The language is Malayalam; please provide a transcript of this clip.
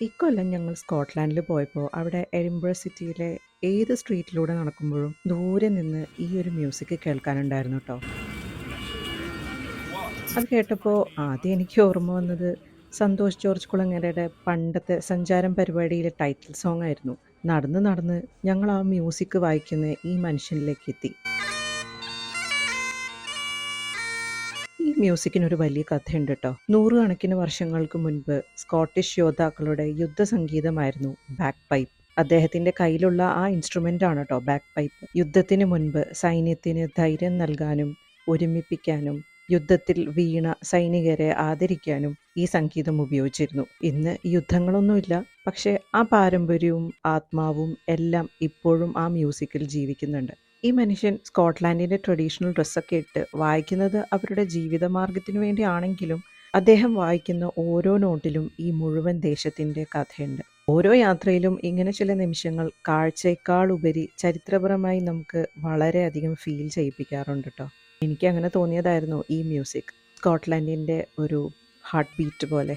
ഇക്കൊല്ലം ഞങ്ങൾ സ്കോട്ട്ലാൻഡിൽ പോയപ്പോൾ അവിടെ എഡിൻബറ സിറ്റിയിലെ ഏത് സ്ട്രീറ്റിലൂടെ നടക്കുമ്പോഴും ദൂരെ നിന്ന് ഈ ഒരു മ്യൂസിക് കേൾക്കാനുണ്ടായിരുന്നു കേട്ടോ. അത് കേട്ടപ്പോൾ ആദ്യം എനിക്ക് ഓർമ്മ വന്നത് സന്തോഷ് ജോർജ് കുളങ്ങരയുടെ പണ്ടത്തെ സഞ്ചാരം പരിപാടിയിലെ ടൈറ്റിൽ സോങ് ആയിരുന്നു. നടന്ന് നടന്ന് ഞങ്ങൾ ആ മ്യൂസിക് വായിക്കുന്ന ഈ മനുഷ്യനിലേക്ക് എത്തി. ഈ മ്യൂസിക്കിനൊരു വലിയ കഥയുണ്ട് ട്ടോ. നൂറുകണക്കിന് വർഷങ്ങൾക്ക് മുൻപ് സ്കോട്ടിഷ് യോദ്ധാക്കളുടെ യുദ്ധസംഗീതമായിരുന്നു ബാക്ക് പൈപ്പ്. അദ്ദേഹത്തിന്റെ കയ്യിലുള്ള ആ ഇൻസ്ട്രുമെന്റ് ആണ് ട്ടോ ബാക്ക് പൈപ്പ്. യുദ്ധത്തിന് മുൻപ് സൈന്യത്തിന് ധൈര്യം നൽകാനും ഒരുമിപ്പിക്കാനും യുദ്ധത്തിൽ വീണ സൈനികരെ ആദരിക്കാനും ഈ സംഗീതം ഉപയോഗിച്ചിരുന്നു. ഇന്ന് യുദ്ധങ്ങളൊന്നുമില്ല, പക്ഷേ ആ പാരമ്പര്യവും ആത്മാവും എല്ലാം ഇപ്പോഴും ആ മ്യൂസിക്കിൽ ജീവിക്കുന്നുണ്ട്. ഈ മനുഷ്യൻ സ്കോട്ട്ലാൻഡിന്റെ ട്രഡീഷണൽ ഡ്രസ്സൊക്കെ ഇട്ട് വായിക്കുന്നത് അവരുടെ ജീവിതമാർഗത്തിനു വേണ്ടിയാണെങ്കിലും അദ്ദേഹം വായിക്കുന്ന ഓരോ നോട്ടിലും ഈ മുഴുവൻ ദേശത്തിന്റെ കഥയുണ്ട്. ഓരോ യാത്രയിലും ഇങ്ങനെ ചില നിമിഷങ്ങൾ കാഴ്ചയേക്കാൾ ഉപരി ചരിത്രപരമായി നമുക്ക് വളരെയധികം ഫീൽ ചെയ്യിപ്പിക്കാറുണ്ട് ട്ടോ. എനിക്കങ്ങനെ തോന്നിയതായിരുന്നു ഈ മ്യൂസിക്. സ്കോട്ട്ലാൻഡിന്റെ ഒരു ഹാർട്ട് ബീറ്റ് പോലെ.